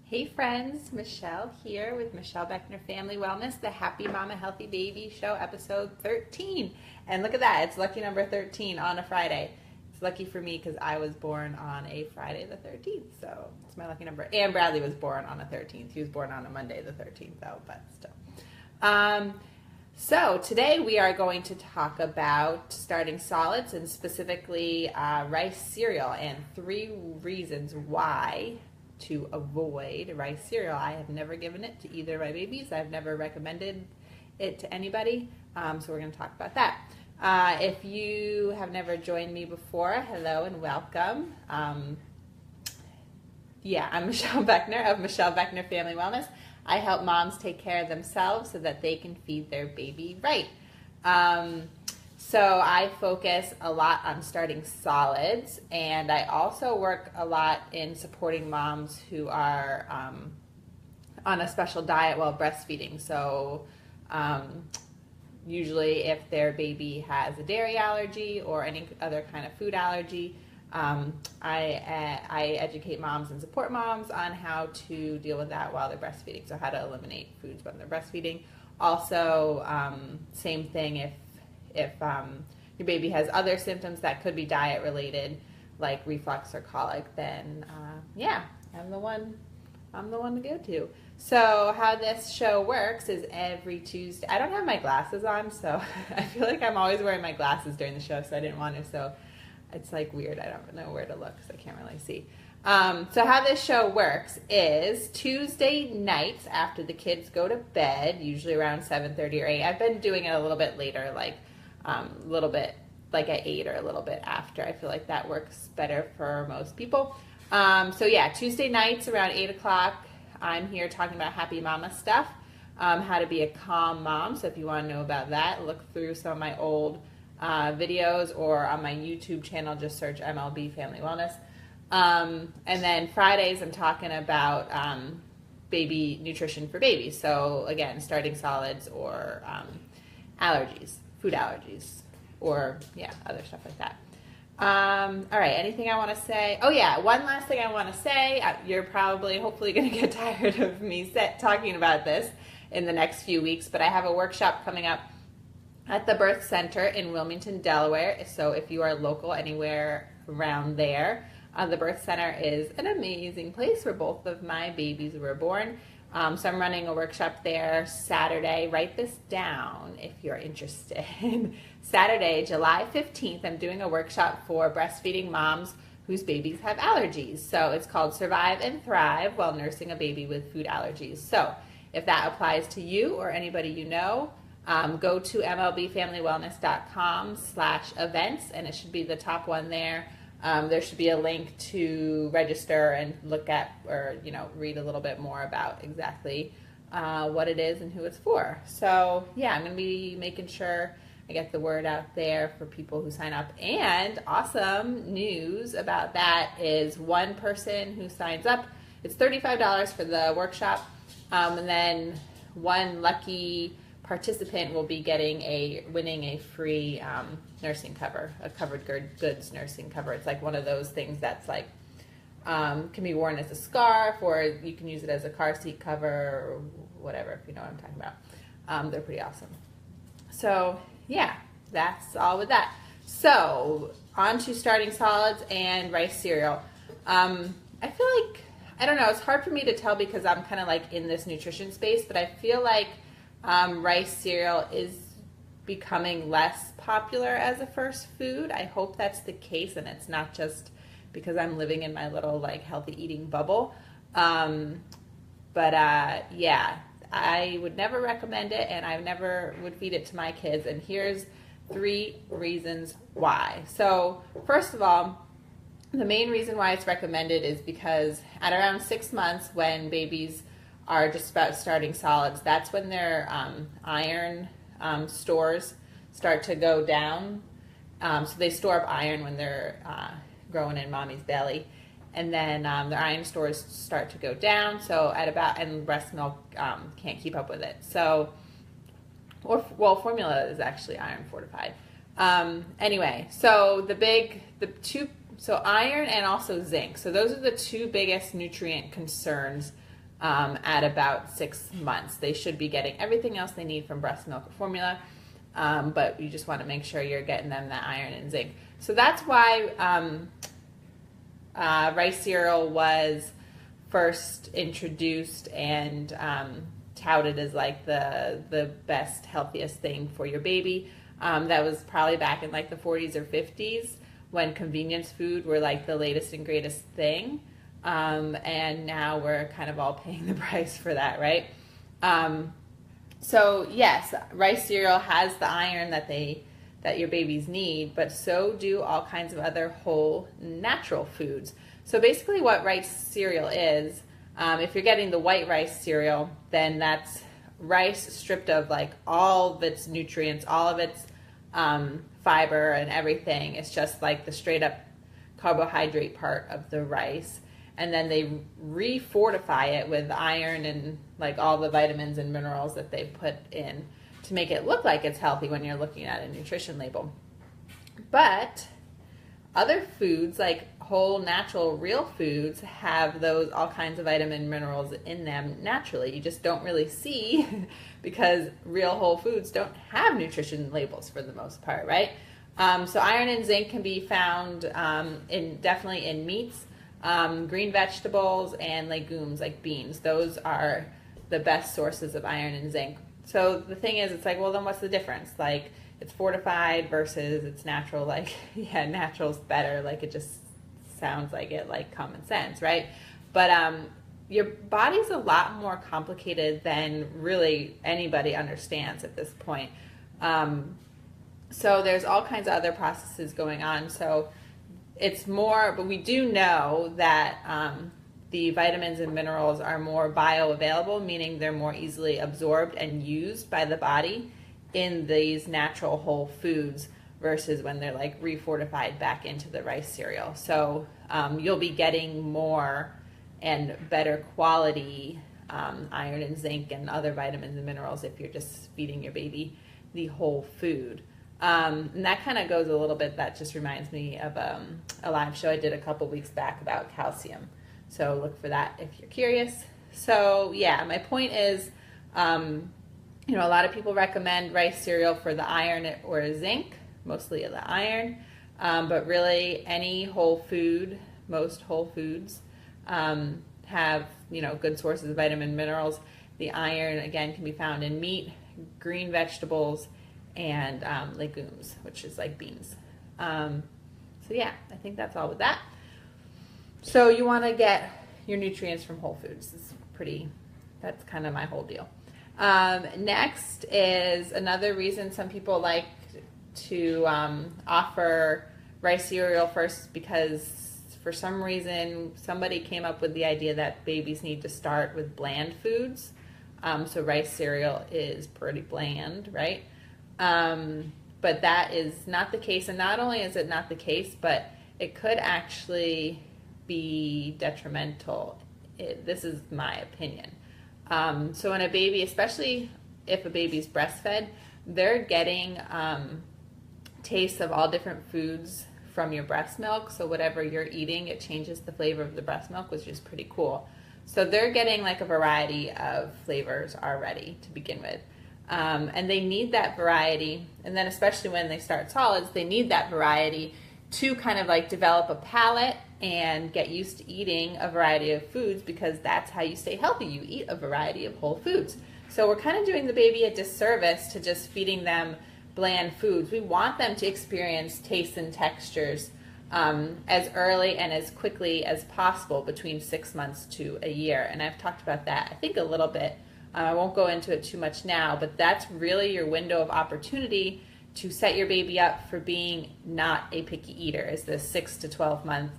Hey friends, Michelle here with Michelle Beckner Family Wellness, the Happy Mama Healthy Baby Show, episode 13. And look at that, it's lucky number 13 on a Friday. It's lucky for me because I was born on a Friday the 13th, so it's my lucky number. And Bradley was born on a 13th. He was born on a Monday the 13th though, but still. So today we are going to talk about starting solids and specifically rice cereal and 3 reasons why to avoid rice cereal. I have never given it to either of my babies. I've never recommended it to anybody. So we're going to talk about that. If you have never joined me before, hello and welcome. I'm Michelle Beckner of Michelle Beckner Family Wellness. I help moms take care of themselves so that they can feed their baby right. So I focus a lot on starting solids, and I also work a lot in supporting moms who are on a special diet while breastfeeding. So usually if their baby has a dairy allergy or any other kind of food allergy, I educate moms and support moms on how to deal with that while they're breastfeeding, so how to eliminate foods when they're breastfeeding. Also, same thing if your baby has other symptoms that could be diet related, like reflux or colic, then I'm the one to go to. So how this show works is every Tuesday. I don't have my glasses on, so I feel like I'm always wearing my glasses during the show, so I didn't want to. So it's like weird. I don't know where to look because I can't really see. So how this show works is Tuesday nights after the kids go to bed, usually around 7:30 or 8. I've been doing it a little bit later, like a little bit like at 8 or a little bit after. I feel like that works better for most people. Tuesday nights around 8 o'clock, I'm here talking about happy mama stuff, how to be a calm mom. So if you want to know about that, look through some of my old videos, or on my YouTube channel, just search MLB Family Wellness. And then Fridays, I'm talking about baby nutrition for babies. So again, starting solids or allergies, food allergies, or other stuff like that. All right, anything I want to say? Oh yeah, one last thing I want to say. You're hopefully going to get tired of me talking about this in the next few weeks, but I have a workshop coming up at the Birth Center in Wilmington, Delaware. So if you are local anywhere around there, the Birth Center is an amazing place where both of my babies were born. So I'm running a workshop there Saturday. Write this down if you're interested. Saturday, July 15th, I'm doing a workshop for breastfeeding moms whose babies have allergies. So it's called Survive and Thrive While Nursing a Baby with Food Allergies. So if that applies to you or anybody you know, go to mlbfamilywellness.com/events, and it should be the top one there. There should be a link to register and look at, or read a little bit more about exactly what it is and who it's for. So I'm going to be making sure I get the word out there for people who sign up. And awesome news about that is one person who signs up, it's $35 for the workshop, and then one lucky participant will be winning a free nursing cover, a covered goods nursing cover. It's like one of those things that's like can be worn as a scarf, or you can use it as a car seat cover or whatever, if you know what I'm talking about. They're pretty awesome. So that's all with that. So on to starting solids and rice cereal. I feel like, I don't know, it's hard for me to tell because I'm kind of like in this nutrition space, but I feel like rice cereal is becoming less popular as a first food. I hope that's the case, and it's not just because I'm living in my little like healthy eating bubble. I would never recommend it, and I never would feed it to my kids. And here's 3 reasons why. So first of all, the main reason why it's recommended is because at around 6 months, when babies are just about starting solids, that's when their iron stores start to go down. So they store up iron when they're growing in mommy's belly, and then their iron stores start to go down. So and breast milk can't keep up with it. So, formula is actually iron fortified. Anyway, so so iron and also zinc. So those are the 2 biggest nutrient concerns at about 6 months. They should be getting everything else they need from breast milk formula, but you just want to make sure you're getting them that iron and zinc. So that's why rice cereal was first introduced and touted as like the best, healthiest thing for your baby. That was probably back in like the 40s or 50s when convenience food were like the latest and greatest thing. And now we're kind of all paying the price for that, right? So yes, rice cereal has the iron that your babies need, but so do all kinds of other whole natural foods. So basically what rice cereal is, if you're getting the white rice cereal, then that's rice stripped of like all of its nutrients, all of its fiber and everything. It's just like the straight up carbohydrate part of the rice. And then they re-fortify it with iron and like all the vitamins and minerals that they put in to make it look like it's healthy when you're looking at a nutrition label. But other foods, like whole natural real foods, have those all kinds of vitamin minerals in them naturally. You just don't really see because real whole foods don't have nutrition labels for the most part, right? So iron and zinc can be found definitely in meats, green vegetables, and legumes like beans. Those are the best sources of iron and zinc. So the thing is, it's like, well, then what's the difference? Like, it's fortified versus it's natural. Like, yeah, natural's better. Like, it just sounds like it, like common sense, right? But your body's a lot more complicated than really anybody understands at this point. So there's all kinds of other processes going on. So it's more, but we do know that the vitamins and minerals are more bioavailable, meaning they're more easily absorbed and used by the body in these natural whole foods versus when they're like refortified back into the rice cereal. So you'll be getting more and better quality iron and zinc and other vitamins and minerals if you're just feeding your baby the whole food. And that kind of goes a little bit, that just reminds me of a live show I did a couple weeks back about calcium. So look for that if you're curious. So yeah, my point is, a lot of people recommend rice cereal for the iron or zinc, mostly the iron, but really any whole food, most whole foods have, good sources of vitamin minerals. The iron, again, can be found in meat, green vegetables, and legumes, which is like beans. So yeah, I think that's all with that. So you want to get your nutrients from whole foods. That's kind of my whole deal. Next is another reason some people like to offer rice cereal first, because for some reason somebody came up with the idea that babies need to start with bland foods. So rice cereal is pretty bland, right? But that is not the case. And not only is it not the case, but it could actually be detrimental. This is my opinion. So when a baby, especially if a baby's breastfed, they're getting tastes of all different foods from your breast milk. So whatever you're eating, it changes the flavor of the breast milk, which is pretty cool. So they're getting like a variety of flavors already to begin with. And they need that variety. And then especially when they start solids, they need that variety to kind of like develop a palate and get used to eating a variety of foods, because that's how you stay healthy. You eat a variety of whole foods. So we're kind of doing the baby a disservice to just feeding them bland foods. We want them to experience tastes and textures as early and as quickly as possible, between 6 months to a year. And I've talked about that, I think, a little bit. I won't go into it too much now, but that's really your window of opportunity to set your baby up for being not a picky eater. Is the 6 to 12 month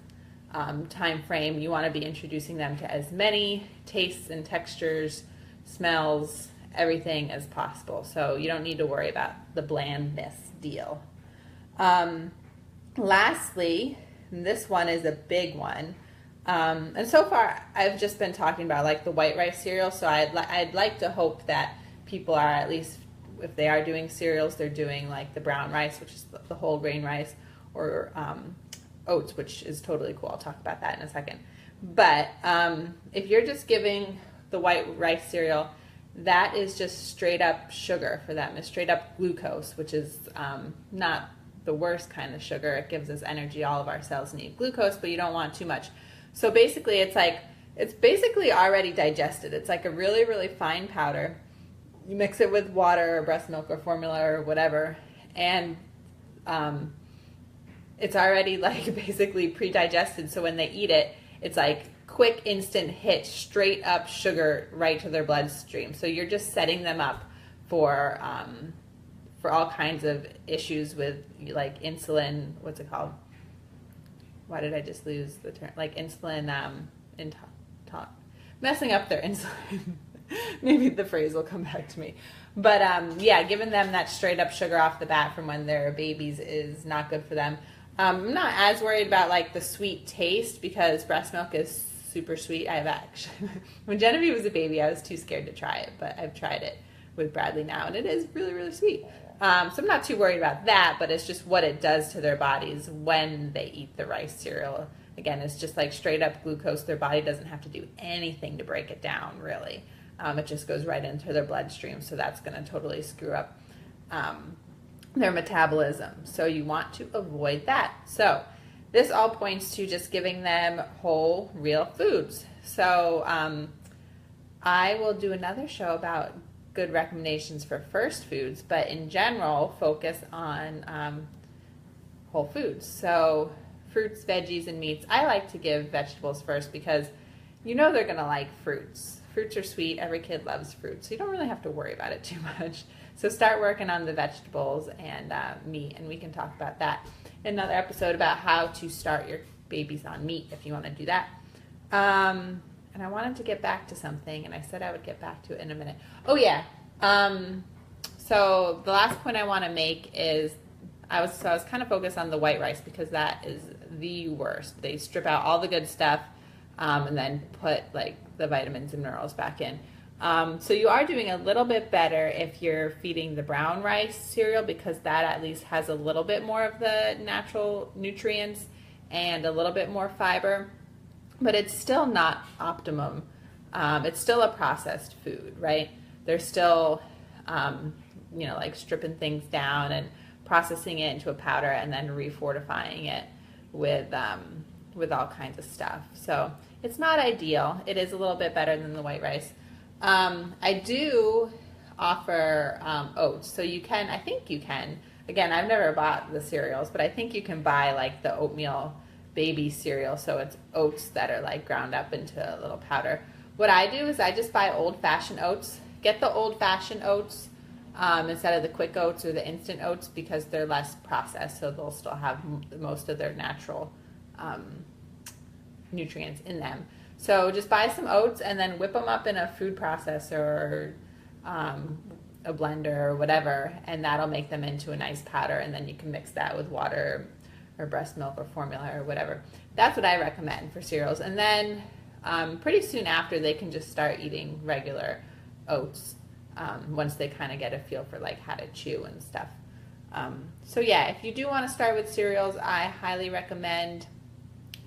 time frame. You want to be introducing them to as many tastes and textures, smells, everything as possible. So you don't need to worry about the blandness deal. Lastly, this one is a big one. And so far I've just been talking about like the white rice cereal. So I'd like to hope that people are, at least if they are doing cereals, they're doing like the brown rice, which is the whole grain rice, or oats, which is totally cool. I'll talk about that in a second. But if you're just giving the white rice cereal, that is just straight up sugar for them. It's straight up glucose, which is not the worst kind of sugar. It gives us energy. All of our cells need glucose, but you don't want too much. So basically, it's basically already digested. It's like a really, really fine powder. You mix it with water or breast milk or formula or whatever, and it's already like basically pre-digested. So when they eat it, it's like quick instant hit, straight up sugar right to their bloodstream. So you're just setting them up for all kinds of issues with like insulin. What's it called? Why did I just lose the term? Like insulin, messing up their insulin. Maybe the phrase will come back to me. But yeah, giving them that straight up sugar off the bat from when they're babies is not good for them. I'm not as worried about like the sweet taste because breast milk is super sweet. I've actually, when Genevieve was a baby, I was too scared to try it, but I've tried it with Bradley now, and it is really, really sweet. So I'm not too worried about that, but it's just what it does to their bodies when they eat the rice cereal. Again, it's just like straight up glucose. Their body doesn't have to do anything to break it down, really. It just goes right into their bloodstream, so that's going to totally screw up their metabolism. So you want to avoid that. So this all points to just giving them whole, real foods. So I will do another show about good recommendations for first foods, but in general, focus on whole foods. So fruits, veggies, and meats. I like to give vegetables first because you know they're going to like fruits. Fruits are sweet. Every kid loves fruit, so you don't really have to worry about it too much. So start working on the vegetables and meat, and we can talk about that in another episode about how to start your babies on meat if you want to do that. And I wanted to get back to something, and I said I would get back to it in a minute. Oh, yeah. So the last point I want to make is I was kind of focused on the white rice because that is the worst. They strip out all the good stuff and then put like the vitamins and minerals back in. So you are doing a little bit better if you're feeding the brown rice cereal because that at least has a little bit more of the natural nutrients and a little bit more fiber, but it's still not optimum. It's still a processed food, right? They're still, like stripping things down and processing it into a powder and then refortifying it with all kinds of stuff. So it's not ideal. It is a little bit better than the white rice. I do offer oats. So I think you can. Again, I've never bought the cereals, but I think you can buy like the oatmeal baby cereal. So it's oats that are like ground up into a little powder. What I do is I just buy old-fashioned oats. Get the old-fashioned oats instead of the quick oats or the instant oats because they're less processed. So they'll still have most of their natural nutrients in them. So just buy some oats and then whip them up in a food processor or a blender or whatever, and that'll make them into a nice powder, and then you can mix that with water or breast milk or formula or whatever. That's what I recommend for cereals. And then pretty soon after, they can just start eating regular oats once they kind of get a feel for like how to chew and stuff. So yeah, if you do want to start with cereals, I highly recommend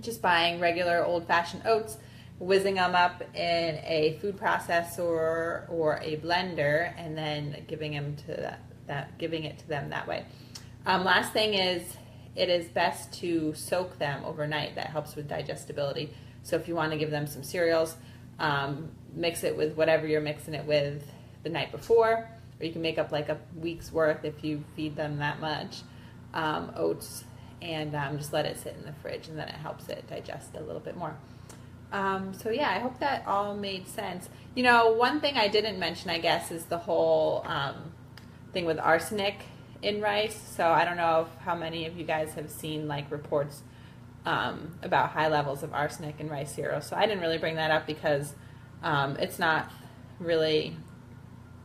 just buying regular old-fashioned oats, whizzing them up in a food processor or a blender, and then giving it to them that way. Last thing is, it is best to soak them overnight. That helps with digestibility. So if you want to give them some cereals, mix it with whatever you're mixing it with the night before, or you can make up like a week's worth if you feed them that much oats, and just let it sit in the fridge, and then it helps it digest a little bit more. So yeah, I hope that all made sense. One thing I didn't mention, I guess, is the whole thing with arsenic in rice. So I don't know how many of you guys have seen like reports about high levels of arsenic in rice cereal. So I didn't really bring that up because it's not really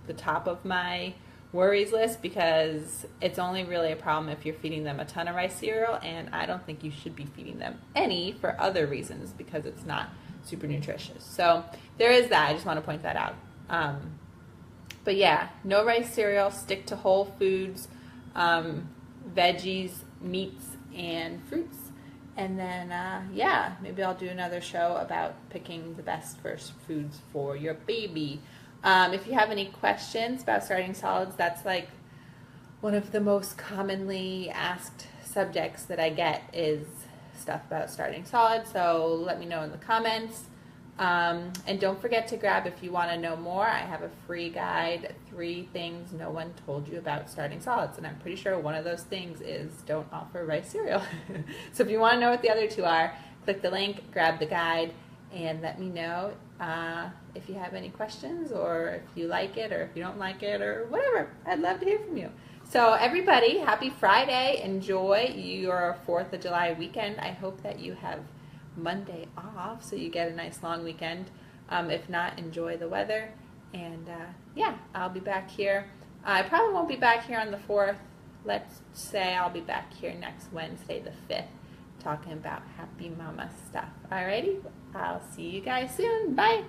the top of my worries list, because it's only really a problem if you're feeding them a ton of rice cereal, and I don't think you should be feeding them any for other reasons because it's not super nutritious. So there is that. I just want to point that out. But yeah, no rice cereal. Stick to whole foods, veggies, meats, and fruits. And then, yeah, maybe I'll do another show about picking the best first foods for your baby. If you have any questions about starting solids, that's like one of the most commonly asked subjects that I get is stuff about starting solids. So let me know in the comments. And don't forget to grab, if you want to know more, I have a free guide, 3 things no one told you about starting solids. And I'm pretty sure one of those things is don't offer rice cereal. So if you want to know what the other 2 are, click the link, grab the guide, and let me know if you have any questions, or if you like it, or if you don't like it, or whatever. I'd love to hear from you. So everybody, happy Friday. Enjoy your 4th of July weekend. I hope that you have Monday off so you get a nice long weekend. If not, enjoy the weather. And yeah, I'll be back here. I probably won't be back here on the 4th. Let's say I'll be back here next Wednesday, the 5th, talking about Happy Mama stuff. Alrighty, I'll see you guys soon. Bye.